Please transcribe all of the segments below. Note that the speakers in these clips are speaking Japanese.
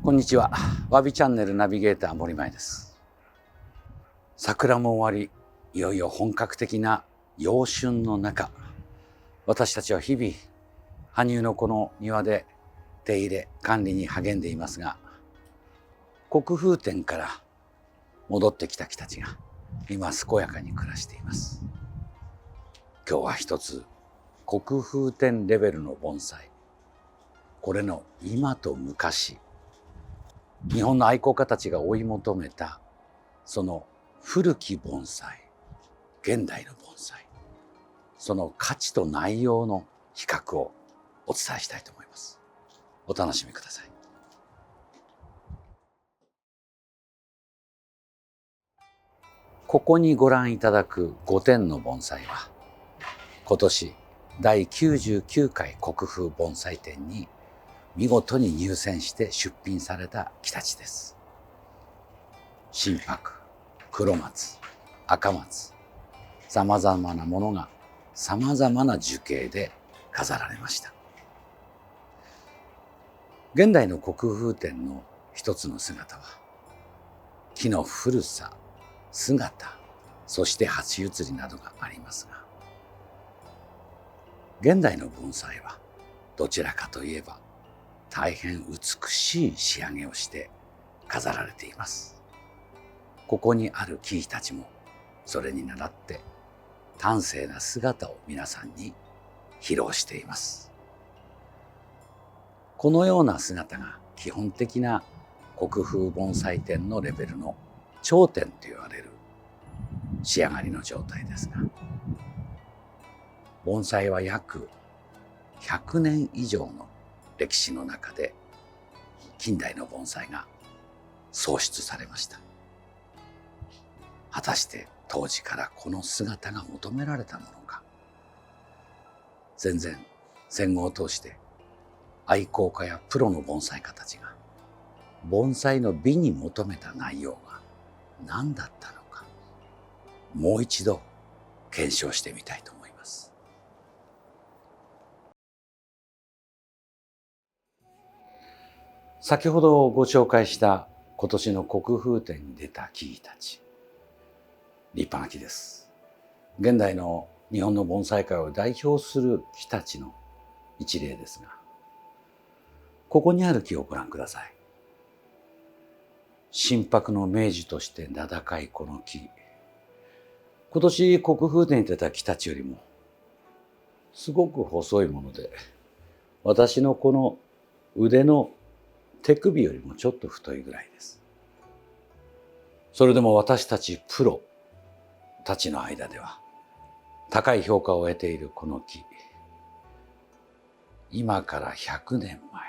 こんにちは。わびチャンネルナビゲーター森前です。桜も終わり、いよいよ本格的な陽春の中、私たちは日々羽生のこの庭で手入れ管理に励んでいますが、国風展から戻ってきた木たちが今健やかに暮らしています。今日は一つ国風展レベルの盆栽、これの今と昔、日本の愛好家たちが追い求めたその古き盆栽、現代の盆栽、その価値と内容の比較をお伝えしたいと思います。お楽しみください。ここにご覧いただく5点の盆栽は、今年第99回国風盆栽展に見事に入選して出品された木たちです。真柏、黒松、赤松、さまざまなものがさまざまな樹形で飾られました。現代の国風展の一つの姿は、木の古さ、姿、そして鉢移りなどがありますが、現代の盆栽はどちらかといえば大変美しい仕上げをして飾られています。ここにある木々たちもそれに倣って端正な姿を皆さんに披露しています。このような姿が基本的な国風盆栽展のレベルの頂点と言われる仕上がりの状態ですが、盆栽は約100年以上の歴史の中で近代の盆栽が創出されました。果たして当時からこの姿が求められたものか。戦前戦後を通して愛好家やプロの盆栽家たちが盆栽の美に求めた内容が何だったのか、もう一度検証してみたいと思います。先ほどご紹介した今年の国風展に出た木々たち、立派な木です。現代の日本の盆栽界を代表する木たちの一例ですが、ここにある木をご覧ください。真柏の明樹として名高いこの木、今年国風展に出た木たちよりもすごく細いもので、私のこの腕の手首よりもちょっと太いぐらいです。それでも私たちプロたちの間では高い評価を得ているこの木、今から100年前、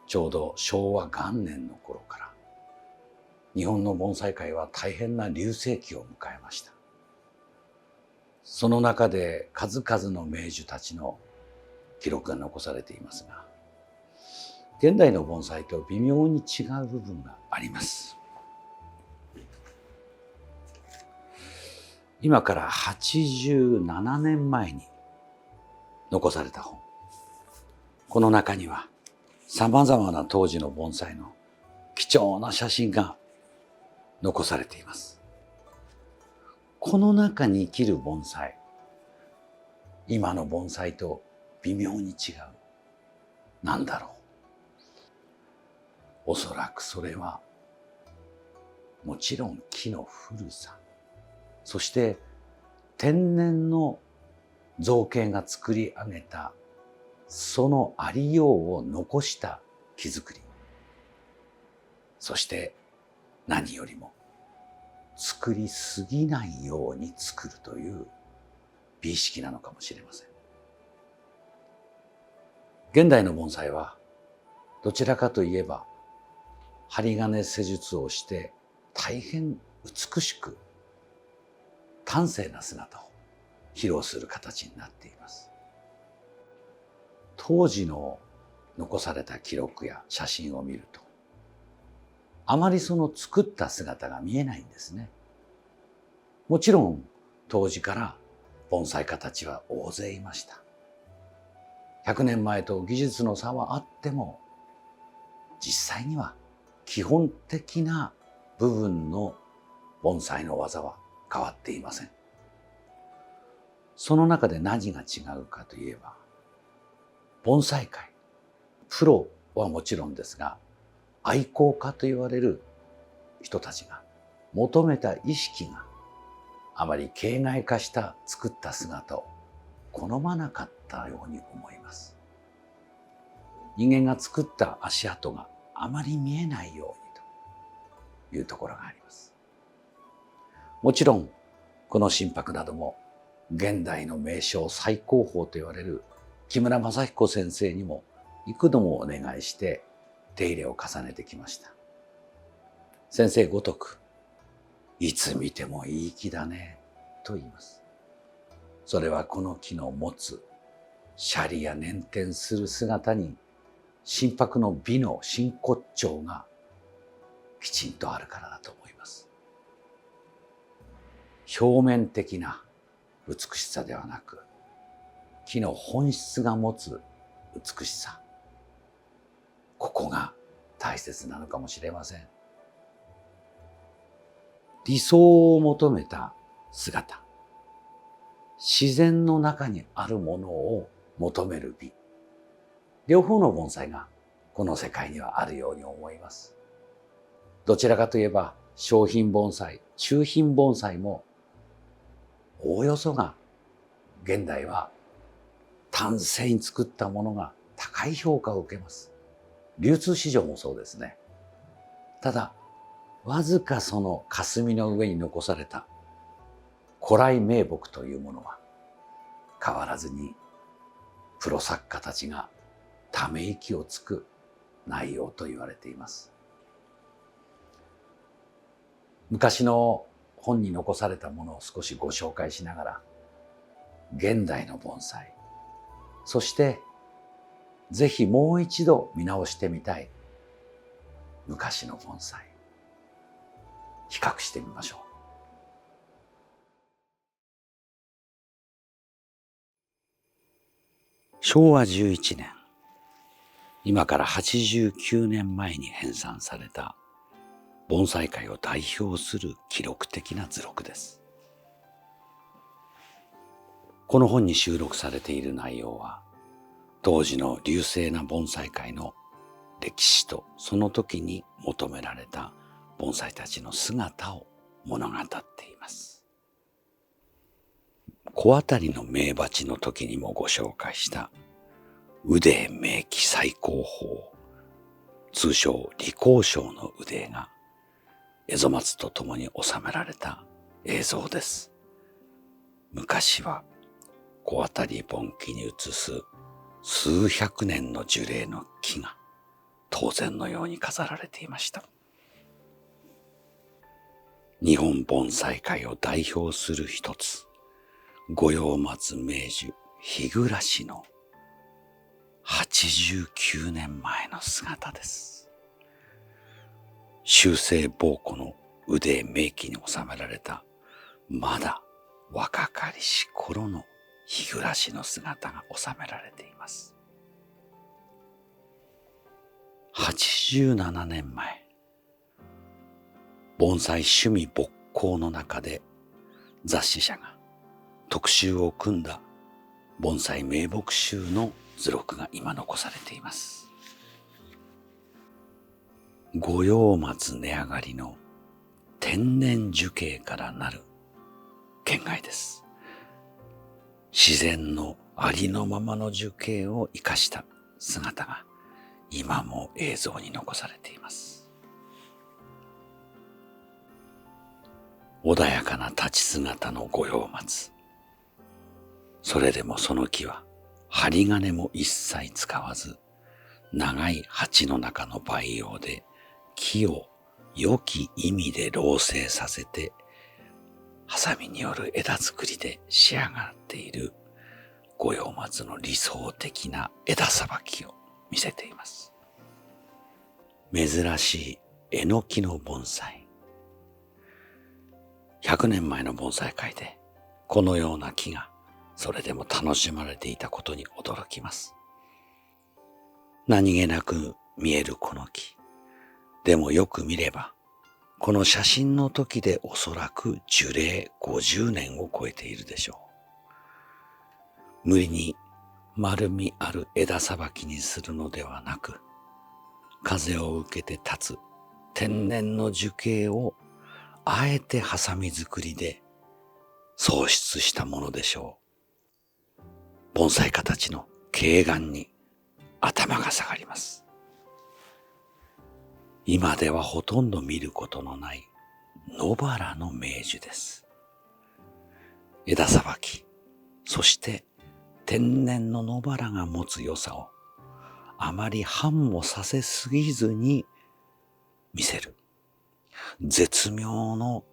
ちょうど昭和元年の頃から日本の盆栽界は大変な隆盛期を迎えました。その中で数々の名樹たちの記録が残されていますが、現代の盆栽と微妙に違う部分があります。今から87年前に残された本、この中にはさまざまな当時の盆栽の貴重な写真が残されています。この中に生きる盆栽、今の盆栽と微妙に違う。なんだろう。おそらくそれはもちろん木の古さ、そして天然の造形が作り上げたそのありようを残した木作り、そして何よりも作りすぎないように作るという美意識なのかもしれません。現代の盆栽はどちらかといえば針金施術をして大変美しく端正な姿を披露する形になっています。当時の残された記録や写真を見ると、あまりその作った姿が見えないんですね。もちろん当時から盆栽家たちは大勢いました。100年前と技術の差はあっても、実際には基本的な部分の盆栽の技は変わっていません。その中で何が違うかといえば、盆栽界、プロはもちろんですが、愛好家と言われる人たちが求めた意識があまり形骸化した作った姿を好まなかったように思います。人間が作った足跡があまり見えないようにというところがあります。もちろんこの心拍なども現代の名匠最高峰と言われる木村正彦先生にも幾度もお願いして手入れを重ねてきました。先生ごとく、いつ見てもいい木だねと言います。それはこの木の持つシャリや捻転する姿に心拍の美の真骨頂がきちんとあるからだと思います。表面的な美しさではなく、木の本質が持つ美しさ、ここが大切なのかもしれません。理想を求めた姿、自然の中にあるものを求める美、両方の盆栽がこの世界にはあるように思います。どちらかといえば小品盆栽、中品盆栽もおおよそが現代は丹精に作ったものが高い評価を受けます。流通市場もそうですね。ただわずかその霞の上に残された古来名木というものは変わらずにプロ作家たちがため息をつく内容と言われています。昔の本に残されたものを少しご紹介しながら、現代の盆栽、そしてぜひもう一度見直してみたい昔の盆栽、比較してみましょう。昭和11年、今から89年前に編纂された盆栽界を代表する記録的な図録です。この本に収録されている内容は、当時の隆盛な盆栽界の歴史とその時に求められた盆栽たちの姿を物語っています。小当たりの名鉢の時にもご紹介した腕名器最高峰、通称李光章の腕が蝦夷松とともに収められた映像です。昔は小当たり盆木に写す数百年の樹齢の木が当然のように飾られていました。日本盆栽界を代表する一つ、五葉松名樹日暮の89年前の姿です。終生宝庫の腕名器に収められたまだ若かりし頃の日暮の姿が収められています。87年前、盆栽趣味勃興の中で雑誌社が特集を組んだ盆栽名木集の図録が今残されています。五葉松根上がりの天然樹形からなる県外です。自然のありのままの樹形を生かした姿が今も映像に残されています。穏やかな立ち姿の五葉松。それでもその木は針金も一切使わず、長い鉢の中の培養で木を良き意味で老成させて、ハサミによる枝作りで仕上がっている五葉松の理想的な枝さばきを見せています。珍しいえのきの盆栽。100年前の盆栽界でこのような木がそれでも楽しまれていたことに驚きます。何気なく見えるこの木。でもよく見れば、この写真の時でおそらく樹齢50年を超えているでしょう。無理に丸みある枝さばきにするのではなく、風を受けて立つ天然の樹形をあえてハサミ作りで創出したものでしょう。盆栽家たちの敬願に頭が下がります。今ではほとんど見ることのない野原の名樹です。枝さばき、そして天然の野原が持つ良さをあまり繁もさせすぎずに見せる絶妙の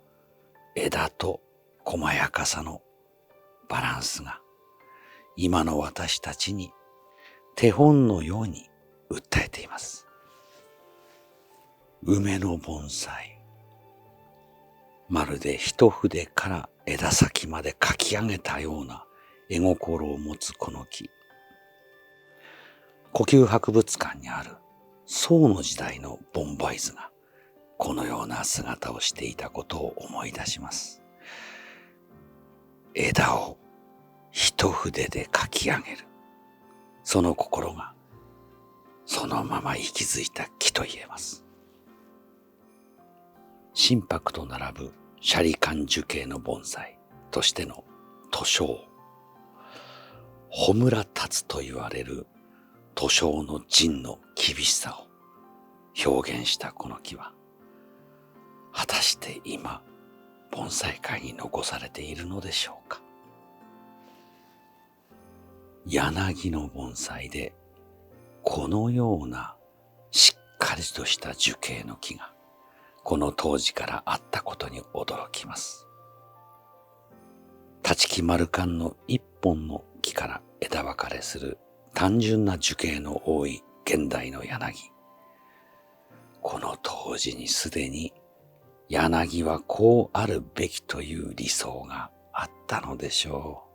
枝と細やかさのバランスが今の私たちに手本のように訴えています。梅の盆栽、まるで一筆から枝先まで描き上げたような絵心を持つこの木。故宮博物館にある宋の時代の盆梅図がこのような姿をしていたことを思い出します。枝を一筆で描き上げる。その心がそのまま息づいた木と言えます。心拍と並ぶシャリカン樹形の盆栽としての図章。穂村立つと言われる図章の陣の厳しさを表現したこの木は、果たして今、盆栽界に残されているのでしょうか。柳の盆栽で、このようなしっかりとした樹形の木が、この当時からあったことに驚きます。立木丸幹の一本の木から枝分かれする単純な樹形の多い現代の柳。この当時にすでに柳はこうあるべきという理想があったのでしょう。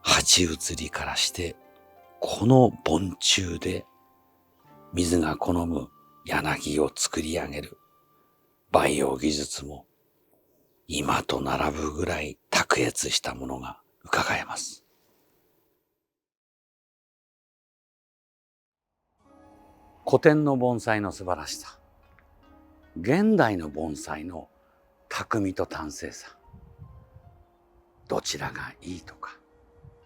鉢移りからしてこの盆中で水が好む柳を作り上げる培養技術も今と並ぶぐらい卓越したものが伺えます。古典の盆栽の素晴らしさ、現代の盆栽の匠と丹精さ、どちらがいいとか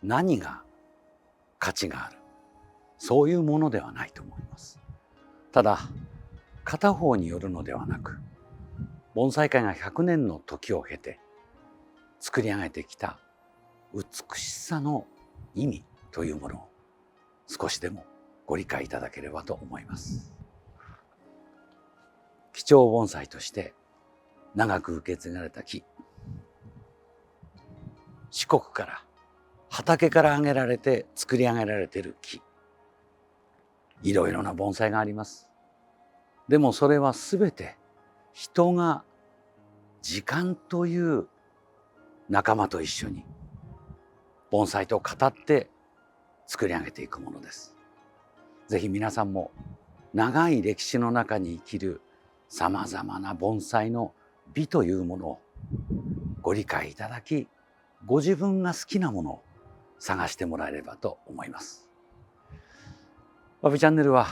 何が価値がある、そういうものではないと思います。ただ片方によるのではなく、盆栽界が100年の時を経て作り上げてきた美しさの意味というものを少しでもご理解いただければと思います。貴重盆栽として長く受け継がれた木、四国から畑から挙げられて作り上げられている木、いろいろな盆栽があります。でもそれはすべて人が時間という仲間と一緒に盆栽と語って作り上げていくものです。ぜひ皆さんも長い歴史の中に生きるさまざまな盆栽の美というものをご理解いただき、ご自分が好きなものを探してもらえればと思います。わびチャンネルは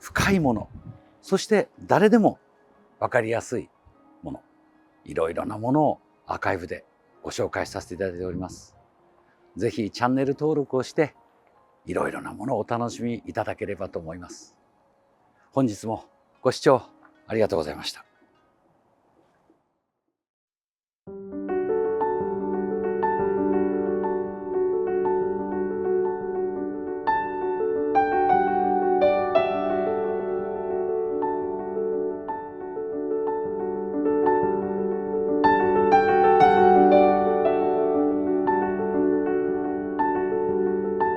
深いもの、そして誰でも分かりやすいもの、いろいろなものをアーカイブでご紹介させていただいております。ぜひチャンネル登録をしていろいろなものをお楽しみいただければと思います。本日もご視聴ありがとうございました。